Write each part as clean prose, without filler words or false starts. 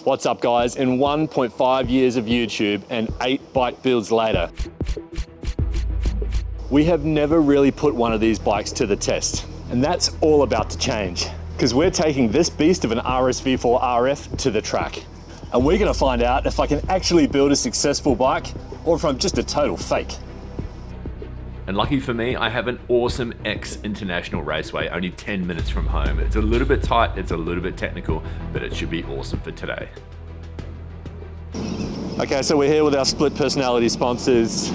What's up guys? In 1.5 years of YouTube and 8 bike builds later, we have never really put one of these bikes to the test. And that's all about to change, because we're taking this beast of an RSV4 RF to the track. And we're gonna find out if I can actually build a successful bike or if I'm just a total fake. And lucky for me, I have an awesome International Raceway only 10 minutes from home. It's a little bit tight, it's a little bit technical, but it should be awesome for today. Okay, so we're here with our split personality sponsors,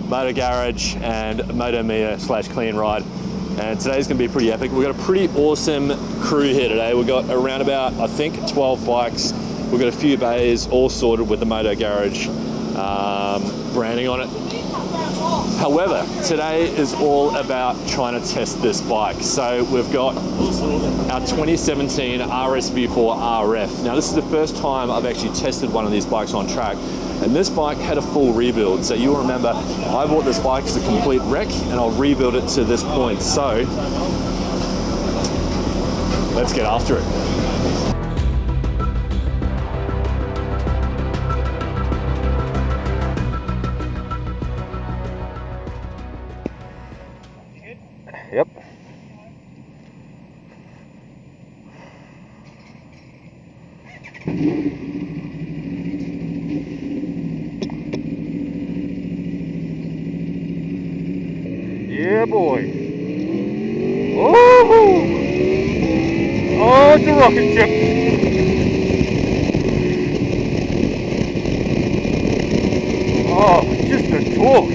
Moto Garage and Moto Mia / Clean Ride. And today's gonna be pretty epic. We've got a pretty awesome crew here today. We've got around about, I think, 12 bikes. We've got a few bays all sorted with the Moto Garage branding on it. However, today is all about trying to test this bike. So we've got our 2017 RSV4 RF. Now this is the first time I've actually tested one of these bikes on track, and this bike had a full rebuild. So you'll remember, I bought this bike as a complete wreck and I'll rebuild it to this point. So let's get after it. Yep. Yeah, boy. Oh, oh, it's a rocket ship. Oh, just the torque.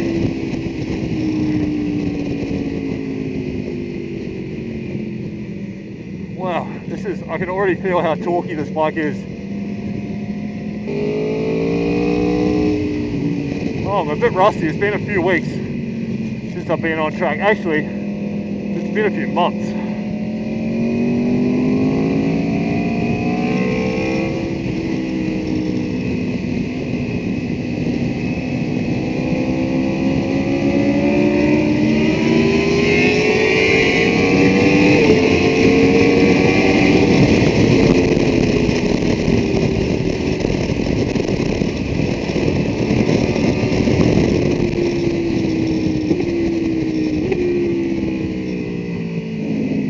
Wow, this is, I can already feel how torquey this bike is. Oh, I'm a bit rusty. It's been a few weeks since I've been on track. Actually, it's been a few months.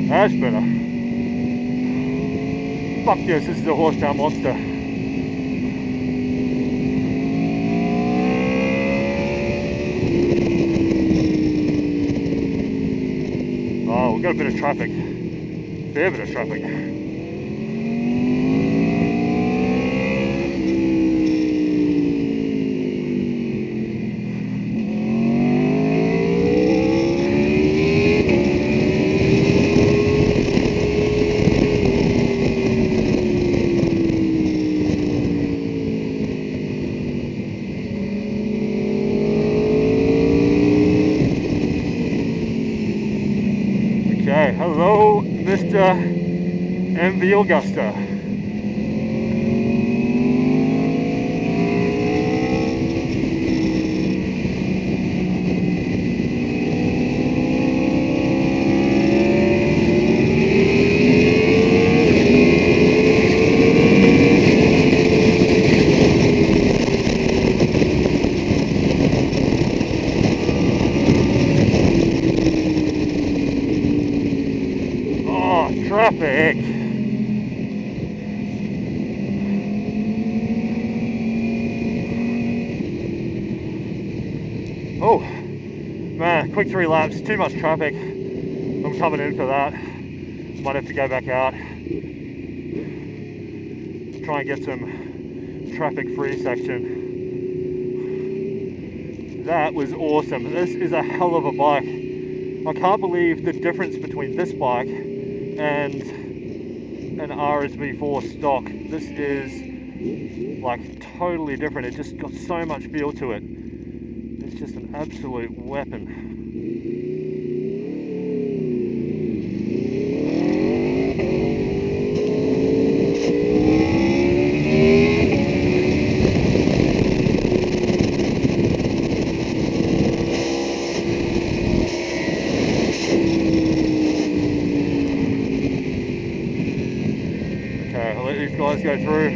That's better. Fuck yes, this is a horsepower monster. Oh, we've got a bit of traffic. Fair bit of traffic. Okay, hello, Mr. MV Augusta. Traffic. Oh man, quick 3 laps, too much traffic. I'm coming in for that. Might have to go back out, try and get some traffic free section. That was awesome. This is a hell of a bike. I can't believe the difference between this bike and an RSV4 stock. This is like totally different. It just got so much feel to it. It's just an absolute weapon. Okay, I'll let these guys go through.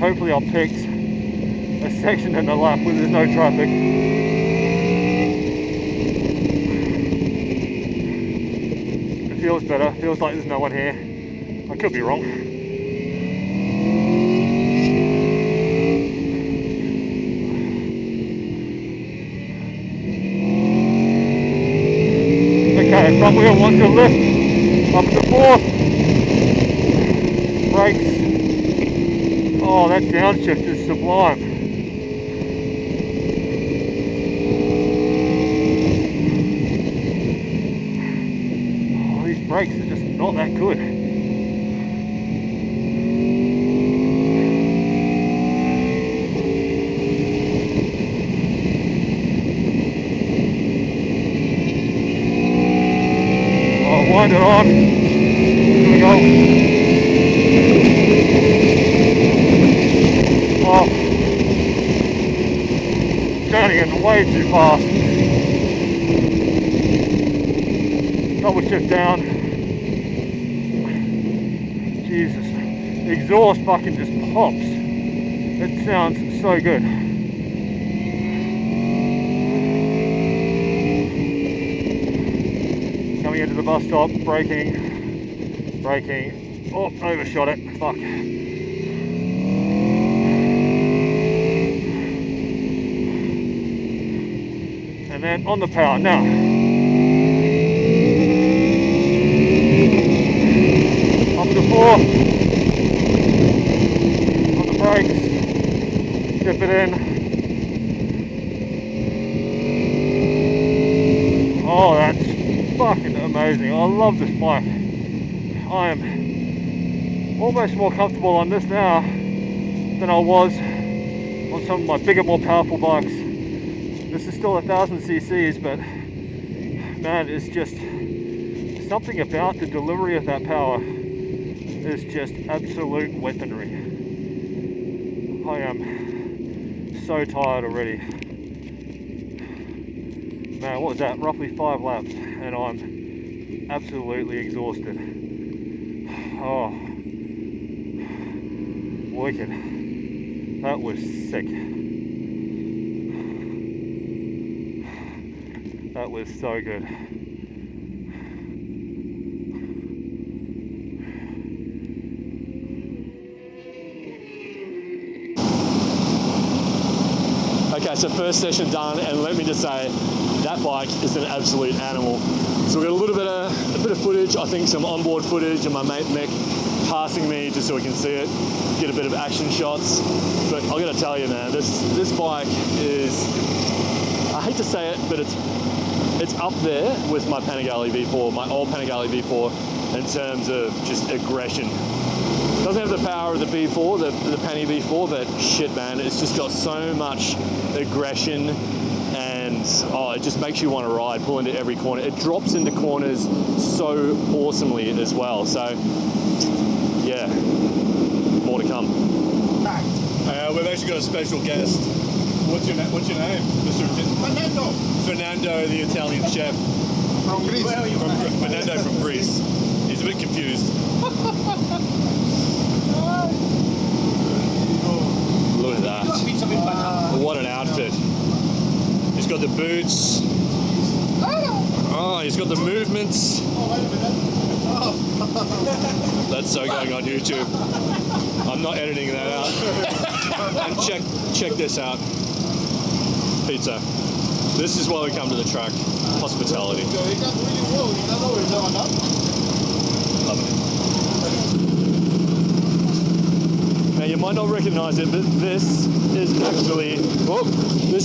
Hopefully I've picked a section in the lap where there's no traffic. It feels better, feels like there's no one here. I could be wrong. Okay, front wheel wants to lift, up to fourth, brakes. Oh, that downshift is sublime. Oh, these brakes are just not that good. Wind it on. Here we go. Oh, turning it way too fast. Double shift down. Jesus, the exhaust fucking just pops. It sounds so good. Coming into the bus stop, braking. Oh, overshot it, fuck. And then on the power, now. Up to 4. On the brakes. Dip it in. Oh, that's fucking amazing. I love this bike. I am almost more comfortable on this now than I was on some of my bigger, more powerful bikes. This is still 1000 cc's, but man, it's just something about the delivery of that power is just absolute weaponry. I am so tired already. Man, what was that? Roughly 5 laps, and I'm absolutely exhausted. Oh, wicked. That was sick. That was so good. Okay, so first session done, and let me just say, that bike is an absolute animal. So we've got a bit of footage, I think some onboard footage, and my mate Mick passing me just so we can see it, get a bit of action shots. But I gotta tell you, man, this bike is, I hate to say it, but it's up there with my Panigale V4, my old Panigale V4, in terms of just aggression. Doesn't have the power of the V4, the Pani V4, but shit, man, it's just got so much aggression, and oh, it just makes you want to ride, pull into every corner. It drops into corners so awesomely as well. So yeah, more to come. We've actually got a special guest. What's your name, Mr. Fernando, the Italian chef. From Greece. Fernando from Greece. He's a bit confused. Look at that. What an outfit. He's got the boots. Oh, he's got the movements. That's so going on YouTube. I'm not editing that out. And check this out. Pizza. This is why we come to the track. Hospitality. Love it. Now you might not recognize it, but this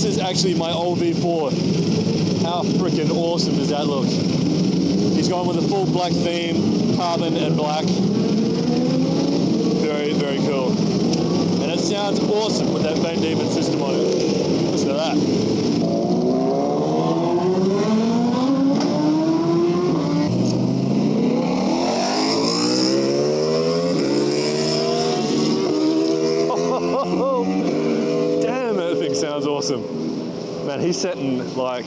is actually my old V4. How freaking awesome does that look? He's gone with a full black theme, carbon and black. Very, very cool. And it sounds awesome with that Vandemon system on it. Listen to that. Damn, that thing sounds awesome. Man, he's setting like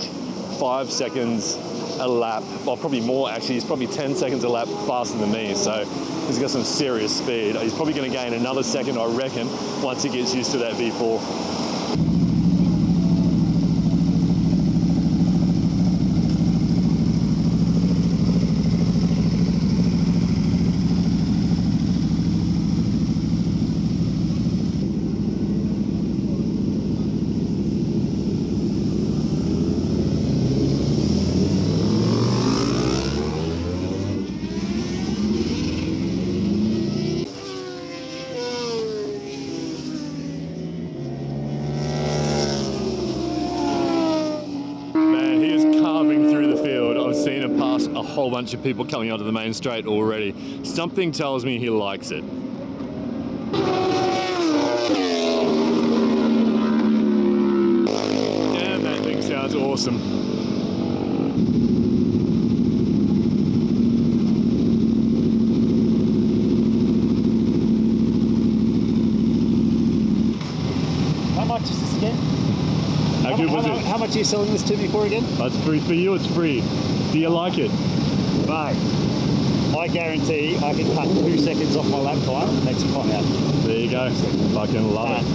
5 seconds a lap, well probably more actually, he's probably 10 seconds a lap faster than me, so he's got some serious speed. He's probably going to gain another second, I reckon, once he gets used to that V4. A whole bunch of people coming onto the main straight already. Something tells me he likes it. Damn, that thing sounds awesome. How much is this again? How much are you selling this to me for again? That's free for you, it's free. Do you like it? Mate, I guarantee I can cut 2 seconds off my lap time next time out. There you go. Fucking love it.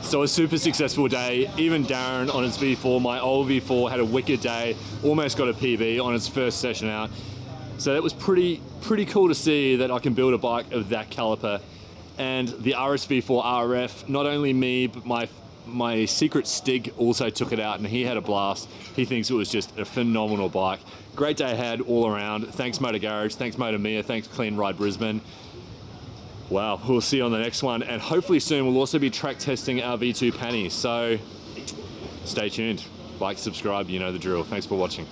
So a super successful day. Even Darren on his V4, my old V4, had a wicked day. Almost got a PB on its first session out. So that was pretty cool to see that I can build a bike of that caliper. And the RSV4 RF, not only me, but my secret Stig also took it out and he had a blast. He thinks it was just a phenomenal bike. Great day ahead all around. Thanks Motor Garage, thanks Moto Mia, thanks Clean Ride Brisbane. Wow, we'll see you on the next one. And hopefully soon we'll also be track testing our V2 pannies. So stay tuned. Like, subscribe, you know the drill. Thanks for watching.